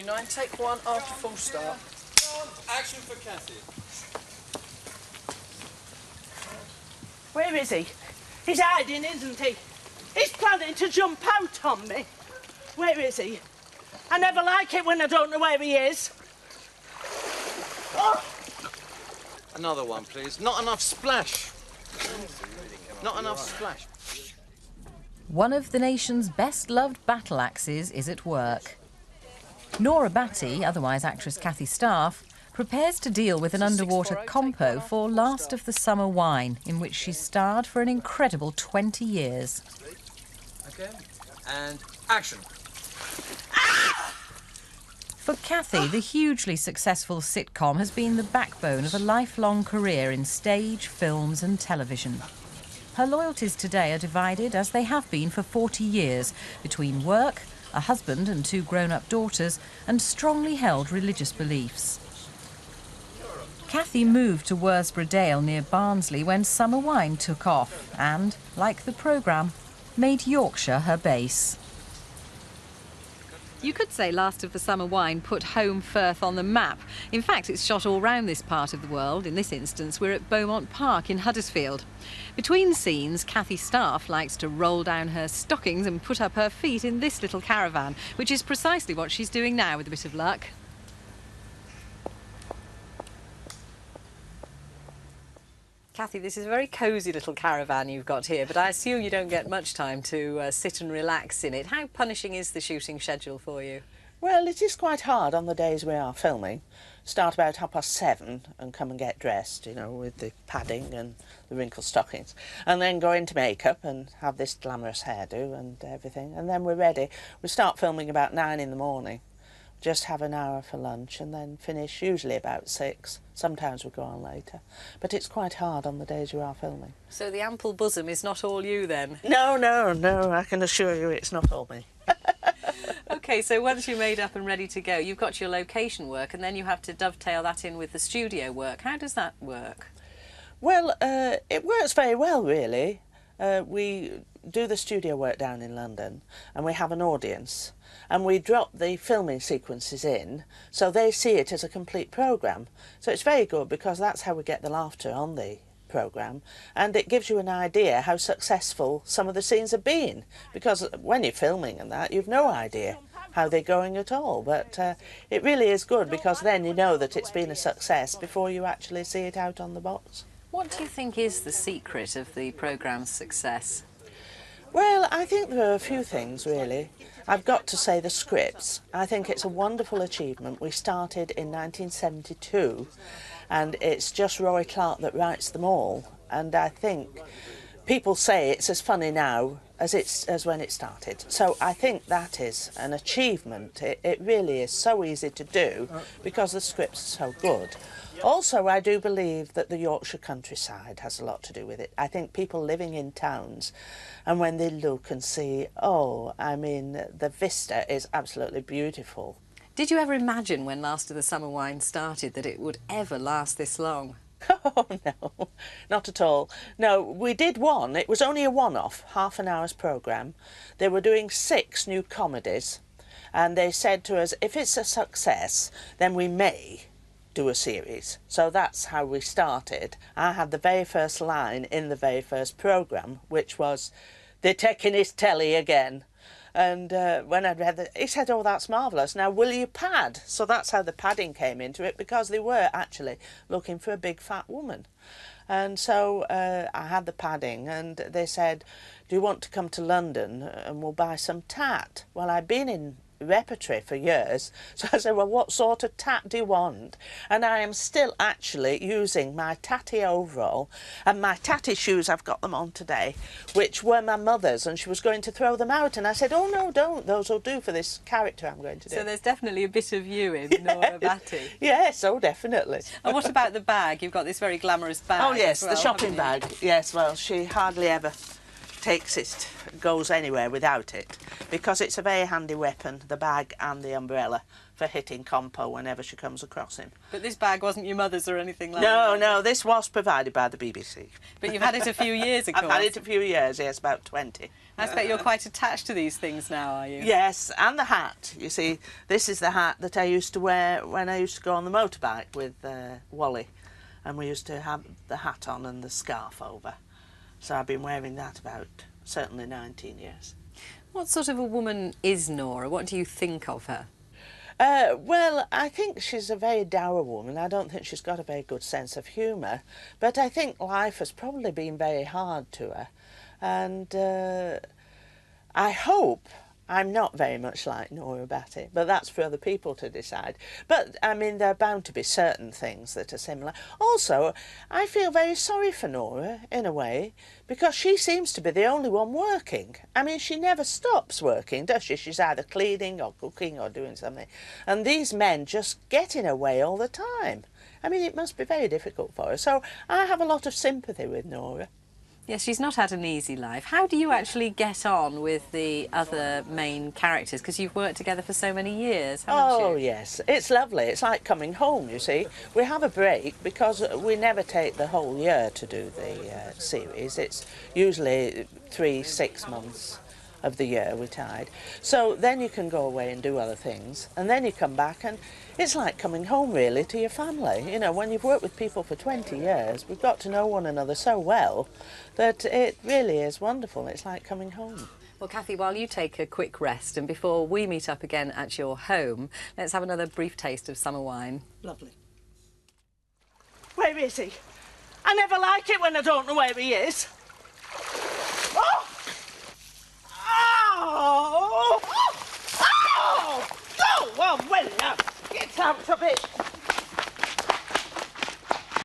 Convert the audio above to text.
9, take 1 after full start. Action for Kathy. Where is he? He's hiding, isn't he? He's planning to jump out on me. Where is he? I never like it when I don't know where he is. Oh. Another one, please. Not enough splash. Not enough splash. One of the nation's best-loved battle axes is at work. Nora Batty, otherwise actress Kathy Staff, prepares to deal with an underwater compo for Last of the Summer Wine, in which she starred for an incredible 20 years. Okay, and action. For Kathy, the hugely successful sitcom has been the backbone of a lifelong career in stage, films and television. Her loyalties today are divided, as they have been for 40 years, between work, a husband and 2 grown-up daughters, and strongly held religious beliefs. Kathy moved to Worsborough Dale near Barnsley when Summer Wine took off and, like the programme, made Yorkshire her base. You could say Last of the Summer Wine put home Firth on the map. In fact, it's shot all round this part of the world. In this instance, we're at Beaumont Park in Huddersfield. Between scenes, Kathy Staff likes to roll down her stockings and put up her feet in this little caravan, which is precisely what she's doing now with a bit of luck. Kathy, this is a very cosy little caravan you've got here, but I assume you don't get much time to sit and relax in it. How punishing is the shooting schedule for you? Well, it is quite hard on the days we are filming. Start about 7:30 and come and get dressed, you know, with the padding and the wrinkled stockings. And then go into makeup and have this glamorous hairdo and everything. And then we're ready. We start filming about 9 in the morning. Just have an hour for lunch and then finish usually about 6. Sometimes we go on later. But it's quite hard on the days you are filming. So the ample bosom is not all you then? No, no, no, I can assure you it's not all me. OK, so once you're made up and ready to go, you've got your location work and then you have to dovetail that in with the studio work. How does that work? Well, it works very well, really. We do the studio work down in London and we have an audience and we drop the filming sequences in so they see it as a complete programme. So it's very good because that's how we get the laughter on the programme, and it gives you an idea how successful some of the scenes have been, because when you're filming and that, you've no idea how they're going at all. But it really is good because then you know that it's been a success before you actually see it out on the box. What do you think is the secret of the programme's success? Well, I think there are a few things, really. I've got to say the scripts. I think it's a wonderful achievement. We started in 1972 and it's just Roy Clark that writes them all. And I think people say it's as funny now as when it started. So I think that is an achievement. It really is so easy to do because the scripts are so good. Also, I do believe that the Yorkshire countryside has a lot to do with it. I think people living in towns, and when they look and see, oh, I mean, the vista is absolutely beautiful. Did you ever imagine when Last of the Summer Wine started that it would ever last this long? Oh, no, not at all. No, we did one. It was only a one-off, half an hour's programme. They were doing 6 new comedies, and they said to us, if it's a success, then we may do a series. So that's how we started. I had the very first line in the very first programme, which was, "They're taking his telly again." And when I'd read that, he said, "Oh, that's marvellous. Now, will you pad?" So that's how the padding came into it, because they were actually looking for a big fat woman. And so I had the padding, and they said, "Do you want to come to London and we'll buy some tat?" Well, I'd been in repertory for years, so I said, well, what sort of tat do you want? And I am still actually using my tatty overall and my tatty shoes, I've got them on today, which were my mother's, and she was going to throw them out, and I said, oh no, don't, those will do for this character I'm going to do. So there's definitely a bit of you in Nora Batty. Yes, oh definitely. And what about the bag? You've got this very glamorous bag. Oh yes, as well, the shopping bag. Yes, well, she hardly ever goes anywhere without it, because it's a very handy weapon, the bag and the umbrella, for hitting Compo whenever she comes across him. But this bag wasn't your mother's or anything like that? No, this was provided by the BBC. But you've had it a few years, of course. I've had it a few years, yes, about 20. I expect you're quite attached to these things now, are you? Yes, and the hat. You see, this is the hat that I used to wear when I used to go on the motorbike with Wally, and we used to have the hat on and the scarf over. So I've been wearing that about certainly 19 years. What sort of a woman is Nora? What do you think of her? Well, I think she's a very dour woman. I don't think she's got a very good sense of humour, but I think life has probably been very hard to her. And I hope I'm not very much like Nora Batty, but that's for other people to decide. But, I mean, there are bound to be certain things that are similar. Also, I feel very sorry for Nora, in a way, because she seems to be the only one working. I mean, she never stops working, does she? She's either cleaning or cooking or doing something. And these men just get in her way all the time. I mean, it must be very difficult for her. So I have a lot of sympathy with Nora. Yes, she's not had an easy life. How do you actually get on with the other main characters? Because you've worked together for so many years, haven't you? Oh, yes. It's lovely. It's like coming home, you see. We have a break because we never take the whole year to do the series. It's usually 3-6 months of the year we're tied. So then you can go away and do other things, and then you come back, and it's like coming home, really, to your family. You know, when you've worked with people for 20 years, we've got to know one another so well that it really is wonderful. It's like coming home. Well, Kathy, while you take a quick rest, and before we meet up again at your home, let's have another brief taste of summer wine. Lovely. Where is he? I never like it when I don't know where he is. Oh! Oh! Oh! Oh! Well, now, get out of it.